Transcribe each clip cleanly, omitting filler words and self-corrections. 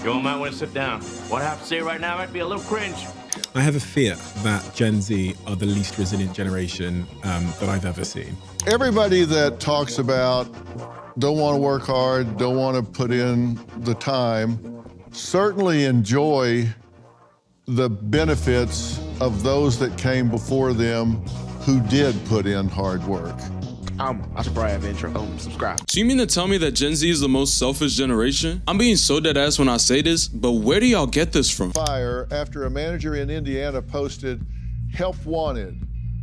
You all might want to sit down. What I have to say right now might be a little cringe. I have a fear that Gen Z are the least resilient generation that I've ever seen. Everybody that talks about don't want to work hard, don't want to put in the time, certainly enjoy the benefits of those that came before them who did put in hard work. I should probably have intro. Subscribe. So you mean to tell me that Gen Z is the most selfish generation? I'm being so dead ass when I say this, but where do y'all get this from? Fire after a manager in Indiana posted, "Help wanted,"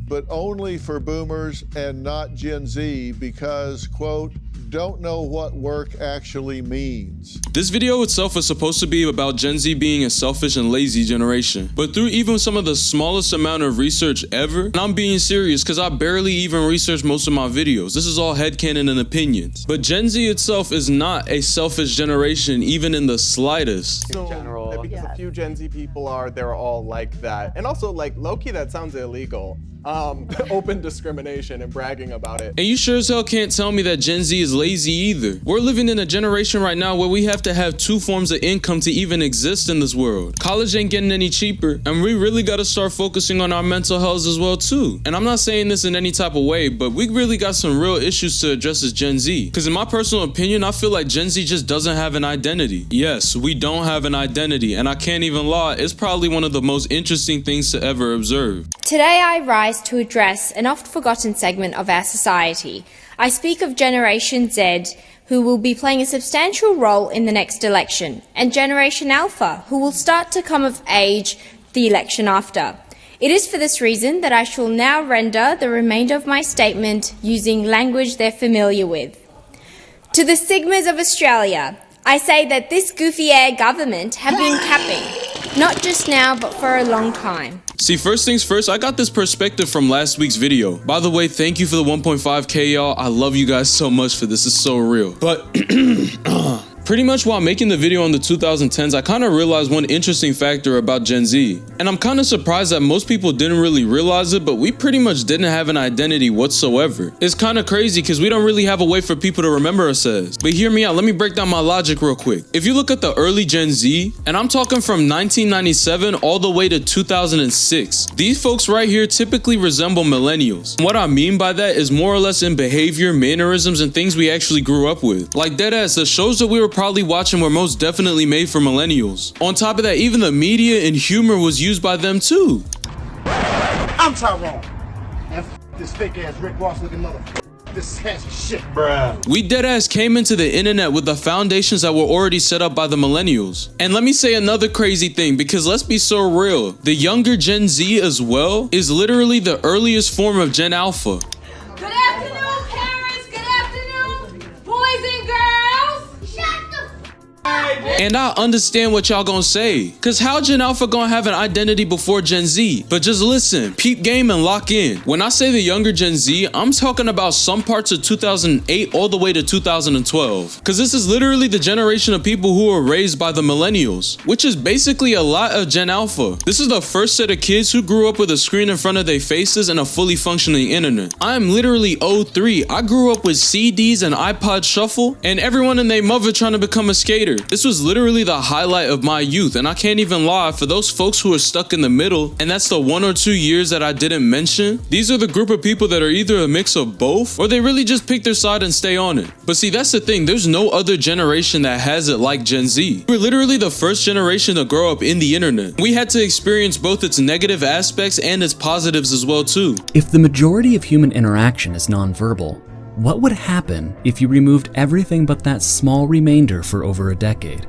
but only for boomers and not Gen Z because, quote, "don't know what work actually means." This video itself was supposed to be about Gen Z being a selfish and lazy generation, but through even some of the smallest amount of research ever, and I'm being serious because I barely even researched most of my videos, this is all headcanon and opinions, but Gen Z itself is not a selfish generation even in the slightest. So, because a few Gen Z people they're all like that. And also, like, low-key, that sounds illegal. Open discrimination and bragging about it. And you sure as hell can't tell me that Gen Z is lazy either. We're living in a generation right now where we have to have two forms of income to even exist in this world. College ain't getting any cheaper, and we really gotta start focusing on our mental health as well too. And I'm not saying this in any type of way, but we really got some real issues to address as Gen Z. Because in my personal opinion, I feel like Gen Z just doesn't have an identity. Yes, we don't have an identity, and I can't even lie, it's probably one of the most interesting things to ever observe. Today I rise to address an oft-forgotten segment of our society. I speak of Generation Z, who will be playing a substantial role in the next election, and Generation Alpha, who will start to come of age the election after. It is for this reason that I shall now render the remainder of my statement using language they're familiar with. To the Sigmas of Australia, I say that this goofy-air government have been capping, not just now but for a long time. See, first things first, I got this perspective from last week's video. By the way, thank you for the 1.5K, y'all. I love you guys so much for this. It's so real. But pretty much while making the video on the 2010s, I kind of realized one interesting factor about Gen Z. And I'm kind of surprised that most people didn't really realize it, but we pretty much didn't have an identity whatsoever. It's kind of crazy because we don't really have a way for people to remember us as. But hear me out, let me break down my logic real quick. If you look at the early Gen Z, and I'm talking from 1997 all the way to 2006, these folks right here typically resemble millennials. What I mean by that is more or less in behavior, mannerisms, and things we actually grew up with. Like deadass, the shows that we were probably watching were most definitely made for millennials. On top of that, even the media and humor was used by them too. I'm Tyrone. And this fake ass Rick Ross looking motherfucker. This ass shit, bruh. We deadass came into the internet with the foundations that were already set up by the millennials. And let me say another crazy thing, because let's be so real, the younger Gen Z as well is literally the earliest form of Gen Alpha. Good afternoon, parents. Good afternoon, boys and girls. Shut the And I understand what y'all gonna say, cause how Gen Alpha gonna have an identity before Gen Z? But just listen, peep game and lock in. When I say the younger Gen Z, I'm talking about some parts of 2008 all the way to 2012. Cause this is literally the generation of people who were raised by the millennials, which is basically a lot of Gen Alpha. This is the first set of kids who grew up with a screen in front of their faces and a fully functioning internet. I'm literally 03. I grew up with CDs and iPod Shuffle, and everyone and their mother trying to become a skater. This was literally the highlight of my youth, and I can't even lie, for those folks who are stuck in the middle, and that's the 1 or 2 years that I didn't mention, these are the group of people that are either a mix of both, or they really just pick their side and stay on it. But see, that's the thing, there's no other generation that has it like Gen Z. We're literally the first generation to grow up in the internet. We had to experience both its negative aspects and its positives as well too. If the majority of human interaction is nonverbal, what would happen if you removed everything but that small remainder for over a decade?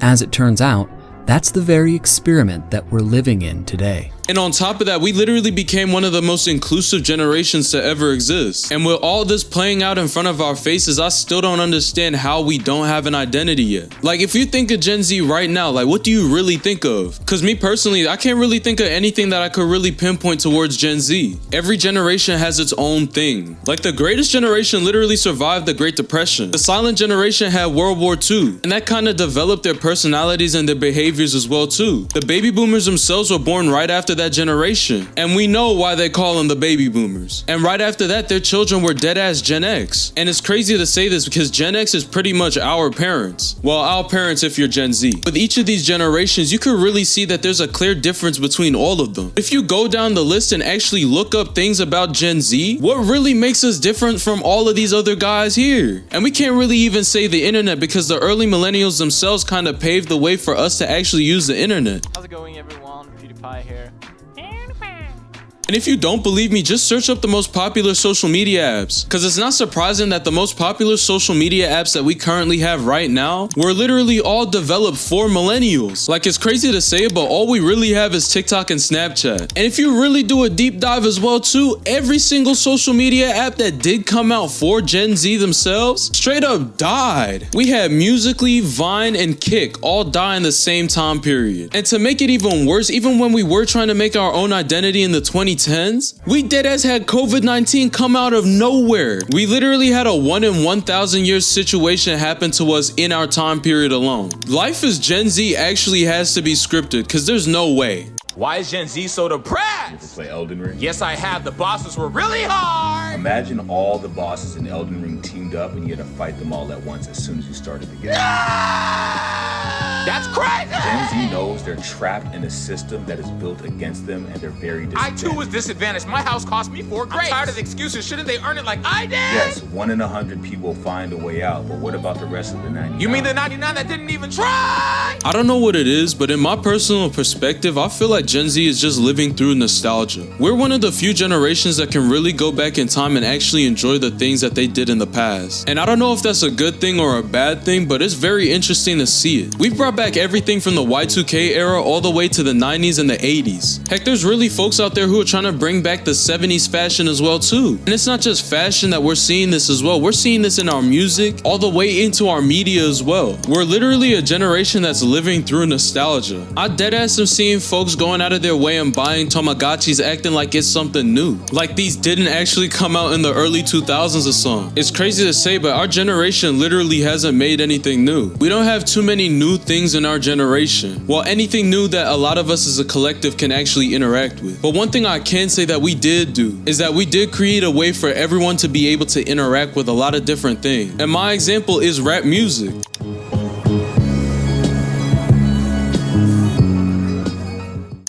As it turns out, that's the very experiment that we're living in today. And on top of that, we literally became one of the most inclusive generations to ever exist. And with all this playing out in front of our faces, I still don't understand how we don't have an identity yet. Like, if you think of Gen Z right now, like, what do you really think of? Because me personally, I can't really think of anything that I could really pinpoint towards Gen Z. Every generation has its own thing. Like, the greatest generation literally survived the Great Depression. The silent generation had World War II, and that kind of developed their personalities and their behaviors as well too. The baby boomers themselves were born right after after that generation. And we know why they call them the baby boomers. And right after that, their children were dead ass Gen X. And it's crazy to say this because Gen X is pretty much our parents. Well, our parents if you're Gen Z. With each of these generations, you can really see that there's a clear difference between all of them. If you go down the list and actually look up things about Gen Z, what really makes us different from all of these other guys here? And we can't really even say the internet because the early millennials themselves kind of paved the way for us to actually use the internet. How's it going, everyone? PewDiePie here. And if you don't believe me, just search up the most popular social media apps. Cause it's not surprising that the most popular social media apps that we currently have right now were literally all developed for millennials. Like, it's crazy to say it, but all we really have is TikTok and Snapchat. And if you really do a deep dive as well too, every single social media app that did come out for Gen Z themselves straight up died. We had Musical.ly, Vine, and Kick all die in the same time period. And to make it even worse, even when we were trying to make our own identity in the 2010s, we deadass had COVID-19 come out of nowhere. We literally had a 1 in 1,000 years situation happen to us in our time period alone. Life as Gen Z actually has to be scripted because there's no way. Why is Gen Z so depressed? You ever play Elden Ring? Yes, I have. The bosses were really hard. Imagine all the bosses in Elden Ring teamed up and you had to fight them all at once as soon as you started the game. That's crazy! Gen Z knows they're trapped in a system that is built against them and they're very disadvantaged. I too was disadvantaged. My house cost me 4 grapes. I'm tired of the excuses. Shouldn't they earn it like I did? Yes, 1 in 100 people find a way out, but what about the rest of the 99? You mean the 99 that didn't even try? I don't know what it is, but in my personal perspective, I feel like Gen Z is just living through nostalgia. We're one of the few generations that can really go back in time and actually enjoy the things that they did in the past. And I don't know if that's a good thing or a bad thing, but it's very interesting to see it. We've brought back everything from the Y2K era all the way to the 90s and the 80s. Heck, there's really folks out there who are trying to bring back the 70s fashion as well too. And it's not just fashion that we're seeing this as well. We're seeing this in our music, all the way into our media as well. We're literally a generation that's living through nostalgia. I deadass am seeing folks going out of their way and buying Tamagotchis acting like it's something new. Like these didn't actually come out in the early 2000s or something. It's crazy to say, but our generation literally hasn't made anything new. We don't have too many new things in our generation. Well, anything new that a lot of us as a collective can actually interact with. But one thing I can say that we did do is that we did create a way for everyone to be able to interact with a lot of different things. And my example is rap music.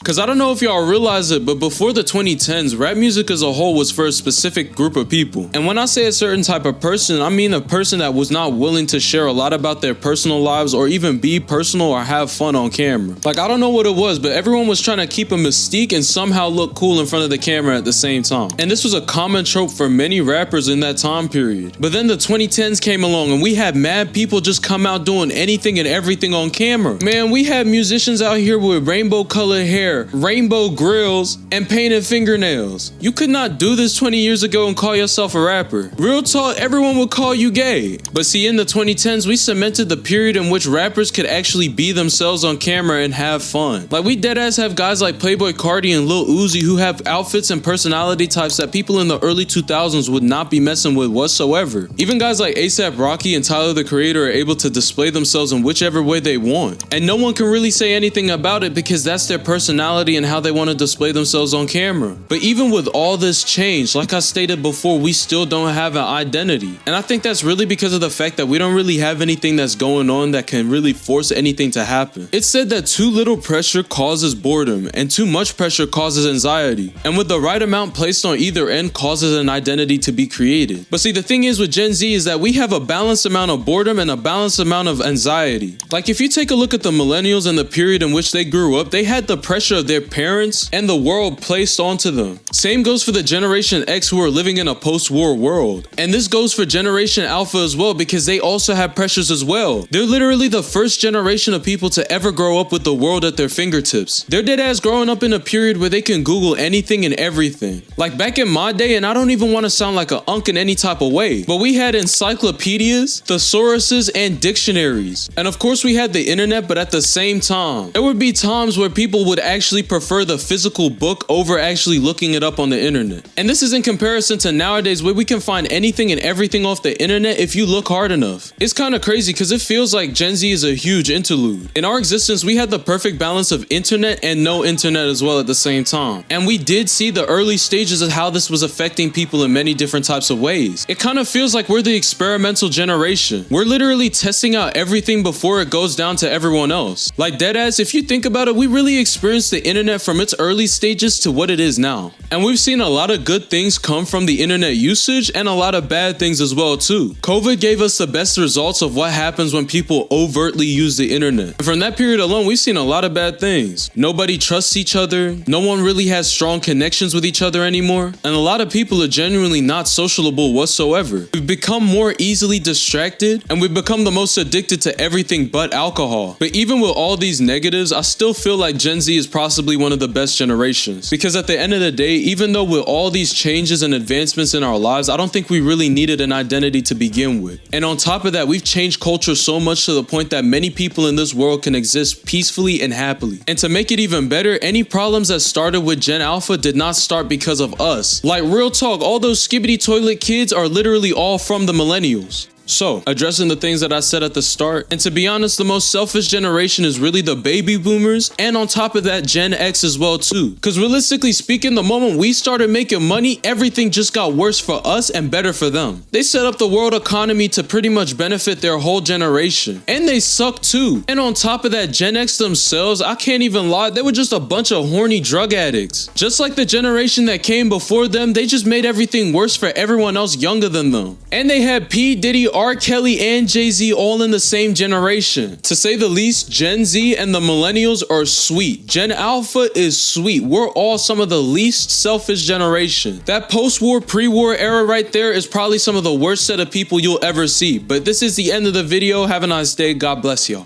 Cause I don't know if y'all realize it, but before the 2010s, rap music as a whole was for a specific group of people. And when I say a certain type of person, I mean a person that was not willing to share a lot about their personal lives or even be personal or have fun on camera. Like, I don't know what it was, but everyone was trying to keep a mystique and somehow look cool in front of the camera at the same time. And this was a common trope for many rappers in that time period. But then the 2010s came along and we had mad people just come out doing anything and everything on camera. Man, we had musicians out here with rainbow colored hair, rainbow grills, and painted fingernails. You could not do this 20 years ago and call yourself a rapper. Real talk, everyone would call you gay. But see, in the 2010s, we cemented the period in which rappers could actually be themselves on camera and have fun. Like, we deadass have guys like Playboy Carti and Lil Uzi who have outfits and personality types that people in the early 2000s would not be messing with whatsoever. Even guys like A$AP Rocky and Tyler the Creator are able to display themselves in whichever way they want. And no one can really say anything about it because that's their personality and how they want to display themselves on camera. But even with all this change, like I stated before, we still don't have an identity. And I think that's really because of the fact that we don't really have anything that's going on that can really force anything to happen. It's said that too little pressure causes boredom and too much pressure causes anxiety. And with the right amount placed on either end causes an identity to be created. But see, the thing is with Gen Z is that we have a balanced amount of boredom and a balanced amount of anxiety. Like, if you take a look at the millennials and the period in which they grew up, they had the pressure of their parents and the world placed onto them. Same goes for the Generation X who are living in a post-war world. And this goes for Generation Alpha as well because they also have pressures as well. They're literally the first generation of people to ever grow up with the world at their fingertips. They're deadass growing up in a period where they can Google anything and everything. Like back in my day, and I don't even want to sound like an unk in any type of way, but we had encyclopedias, thesauruses, and dictionaries. And of course we had the internet, but at the same time, there would be times where people would actually actually prefer the physical book over actually looking it up on the internet. And this is in comparison to nowadays where we can find anything and everything off the internet if you look hard enough. It's kind of crazy because it feels like Gen Z is a huge interlude. In our existence, we had the perfect balance of internet and no internet as well at the same time. And we did see the early stages of how this was affecting people in many different types of ways. It kind of feels like we're the experimental generation. We're literally testing out everything before it goes down to everyone else. Like deadass, if you think about it, we really experienced the internet from its early stages to what it is now. And we've seen a lot of good things come from the internet usage and a lot of bad things as well too. COVID gave us the best results of what happens when people overtly use the internet. And from that period alone, we've seen a lot of bad things. Nobody trusts each other. No one really has strong connections with each other anymore. And a lot of people are genuinely not sociable whatsoever. We've become more easily distracted and we've become the most addicted to everything but alcohol. But even with all these negatives, I still feel like Gen Z is possibly one of the best generations. Because at the end of the day, even though with all these changes and advancements in our lives, I don't think we really needed an identity to begin with. And on top of that, we've changed culture so much to the point that many people in this world can exist peacefully and happily. And to make it even better, any problems that started with Gen Alpha did not start because of us. Like real talk, all those skibbity toilet kids are literally all from the millennials. So, addressing the things that I said at the start, and to be honest, the most selfish generation is really the baby boomers, and on top of that, Gen X as well too. Because realistically speaking, the moment we started making money, everything just got worse for us and better for them. They set up the world economy to pretty much benefit their whole generation, and they suck too. And on top of that, Gen X themselves, I can't even lie, they were just a bunch of horny drug addicts. Just like the generation that came before them, they just made everything worse for everyone else younger than them. And they had P. Diddy, R. Kelly, and Jay-Z all in the same generation. To say the least, Gen Z and the millennials are sweet. Gen Alpha is sweet. We're all some of the least selfish generation. That post-war, pre-war era right there is probably some of the worst set of people you'll ever see. But this is the end of the video. Have a nice day. God bless y'all.